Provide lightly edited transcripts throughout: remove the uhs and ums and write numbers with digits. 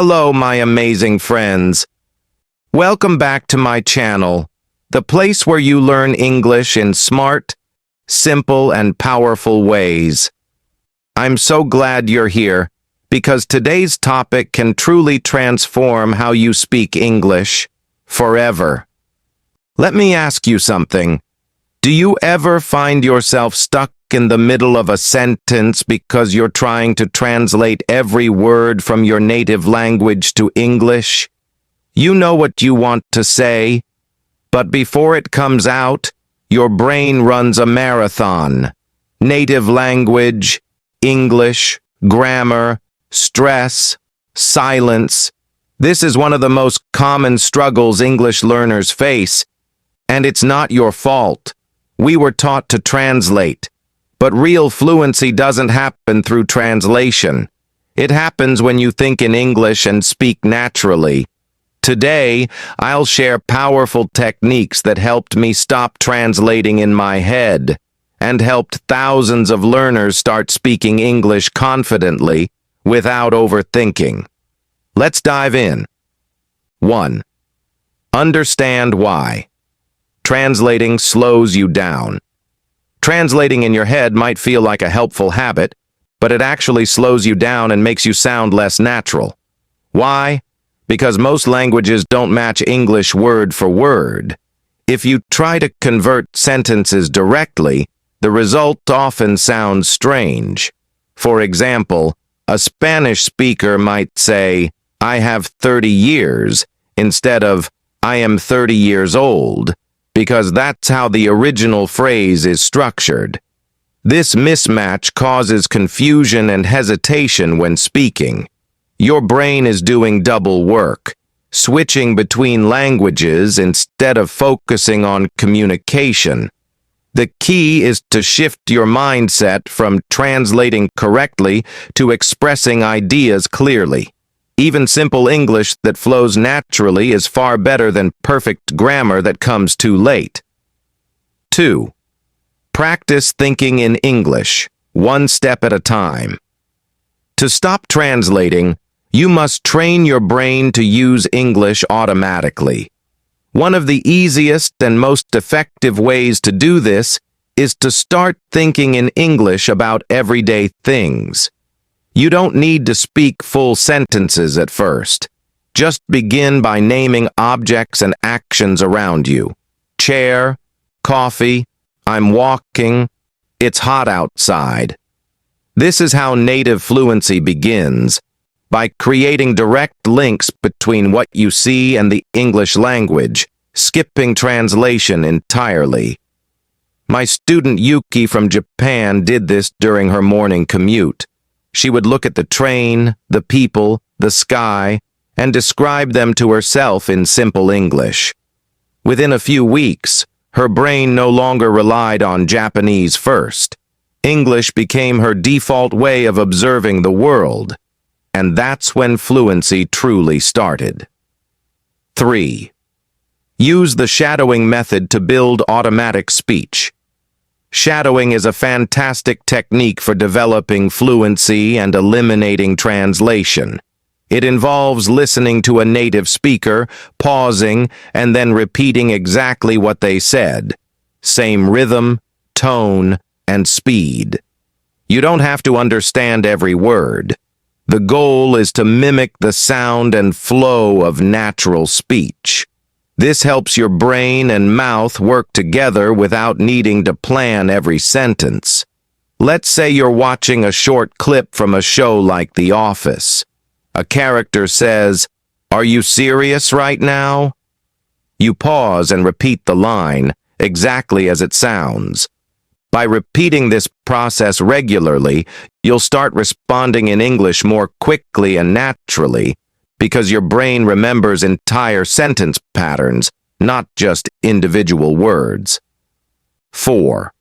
Hello, my amazing friends. Welcome back to my channel, the place where you learn English in smart, simple, and powerful ways. I'm so glad you're here, because today's topic can truly transform how you speak English forever. Let me ask you something. Do you ever find yourself stuck in the middle of a sentence because you're trying to translate every word from your native language to English? You know what you want to say, but before it comes out, your brain runs a marathon. Native language, English, grammar, stress, silence. This is one of the most common struggles English learners face, and it's not your fault. We were taught to translate, but real fluency doesn't happen through translation. It happens when you think in English and speak naturally. Today, I'll share powerful techniques that helped me stop translating in my head and helped thousands of learners start speaking English confidently without overthinking. Let's dive in. 1. Understand why. Translating slows you down. Translating in your head might feel like a helpful habit, but it actually slows you down and makes you sound less natural. Why? Because most languages don't match English word for word. If you try to convert sentences directly, the result often sounds strange. For example, a Spanish speaker might say, "I have 30 years," instead of, "I am 30 years old," because that's how the original phrase is structured. This mismatch causes confusion and hesitation when speaking. Your brain is doing double work, switching between languages instead of focusing on communication. The key is to shift your mindset from translating correctly to expressing ideas clearly. Even simple English that flows naturally is far better than perfect grammar that comes too late. 2. Practice thinking in English, one step at a time. To stop translating, you must train your brain to use English automatically. One of the easiest and most effective ways to do this is to start thinking in English about everyday things. You don't need to speak full sentences at first. Just begin by naming objects and actions around you. Chair, coffee, I'm walking, it's hot outside. This is how native fluency begins, by creating direct links between what you see and the English language, skipping translation entirely. My student Yuki from Japan did this during her morning commute. She would look at the train, the people, the sky, and describe them to herself in simple English. Within a few weeks, her brain no longer relied on Japanese first. English became her default way of observing the world, and that's when fluency truly started. 3. Use the shadowing method to build automatic speech. Shadowing is a fantastic technique for developing fluency and eliminating translation. It involves listening to a native speaker, pausing, and then repeating exactly what they said. Same rhythm, tone, and speed. You don't have to understand every word. The goal is to mimic the sound and flow of natural speech. This helps your brain and mouth work together without needing to plan every sentence. Let's say you're watching a short clip from a show like The Office. A character says, "Are you serious right now?" You pause and repeat the line, exactly as it sounds. By repeating this process regularly, you'll start responding in English more quickly and naturally, because your brain remembers entire sentence patterns, not just individual words. 4.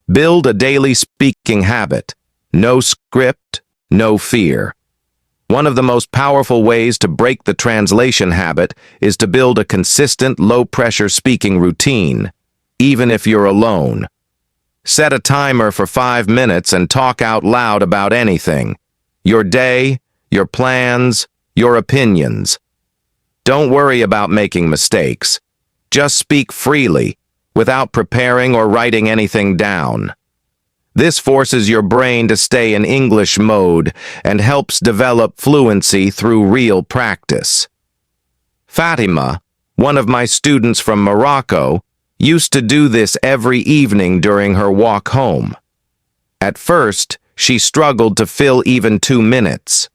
Build a daily speaking habit. No script, no fear. One of the most powerful ways to break the translation habit is to build a consistent, low-pressure speaking routine, even if you're alone. Set a timer for 5 minutes and talk out loud about anything. Your day, your plans, your opinions. Don't worry about making mistakes. Just speak freely, without preparing or writing anything down. This forces your brain to stay in English mode and helps develop fluency through real practice. Fatima, one of my students from Morocco, used to do this every evening during her walk home. At first, she struggled to fill even 2 minutes.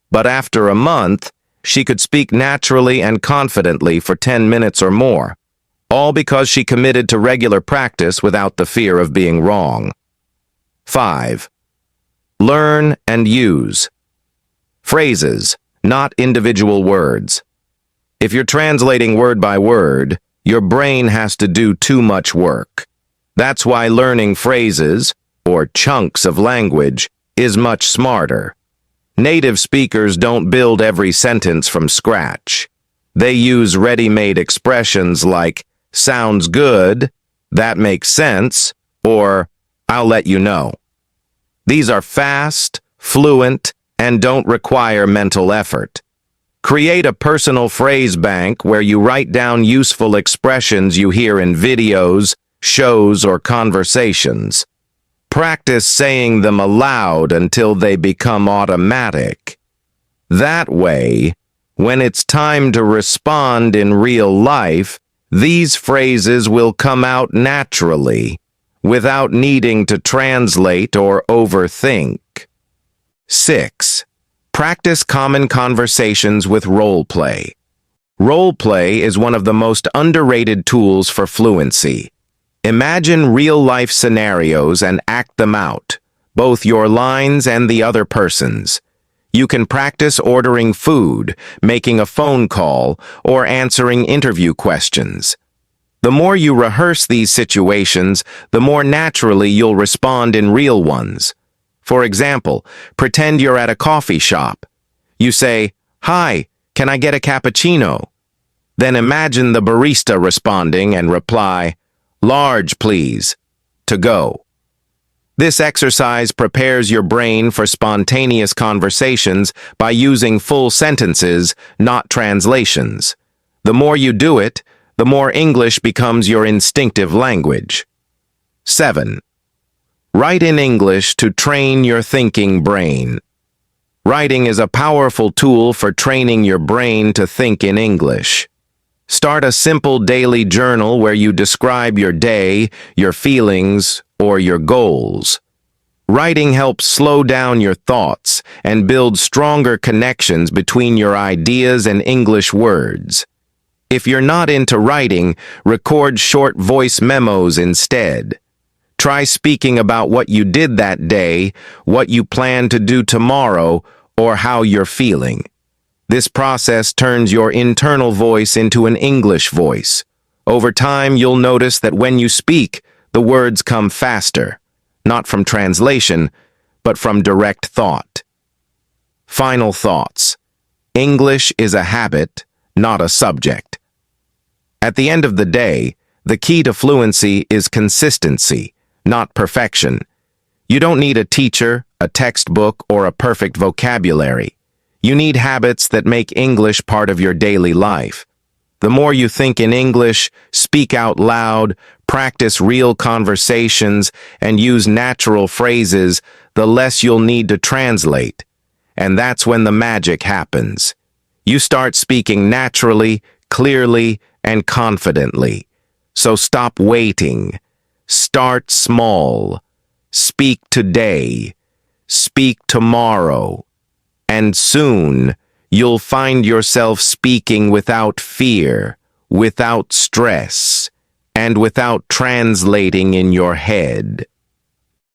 But after a month, she could speak naturally and confidently for 10 minutes or more, all because she committed to regular practice without the fear of being wrong. 5. Learn and use. Phrases, not individual words. If you're translating word by word, your brain has to do too much work. That's why learning phrases, or chunks of language, is much smarter. Native speakers don't build every sentence from scratch. They use ready-made expressions like, sounds good, that makes sense, or I'll let you know. These are fast, fluent, and don't require mental effort. Create a personal phrase bank where you write down useful expressions you hear in videos, shows, or conversations. Practice saying them aloud until they become automatic. That way, when it's time to respond in real life, these phrases will come out naturally, without needing to translate or overthink. 6. Practice common conversations with role play. Role play is one of the most underrated tools for fluency. Imagine real-life scenarios and act them out, both your lines and the other person's. You can practice ordering food, making a phone call, or answering interview questions. The more you rehearse these situations, the more naturally you'll respond in real ones. For example, pretend you're at a coffee shop. You say, "Hi, can I get a cappuccino?" Then imagine the barista responding and reply, "Large, please," to go. This exercise prepares your brain for spontaneous conversations by using full sentences, not translations. The more you do it, the more English becomes your instinctive language. 7. Write in English to train your thinking brain. Writing is a powerful tool for training your brain to think in English. Start a simple daily journal where you describe your day, your feelings, or your goals. Writing helps slow down your thoughts and build stronger connections between your ideas and English words. If you're not into writing, record short voice memos instead. Try speaking about what you did that day, what you plan to do tomorrow, or how you're feeling. This process turns your internal voice into an English voice. Over time, you'll notice that when you speak, the words come faster, not from translation, but from direct thought. Final thoughts. English is a habit, not a subject. At the end of the day, the key to fluency is consistency, not perfection. You don't need a teacher, a textbook, or a perfect vocabulary. You need habits that make English part of your daily life. The more you think in English, speak out loud, practice real conversations, and use natural phrases, the less you'll need to translate. And that's when the magic happens. You start speaking naturally, clearly, and confidently. So stop waiting. Start small. Speak today. Speak tomorrow. And soon, you'll find yourself speaking without fear, without stress, and without translating in your head.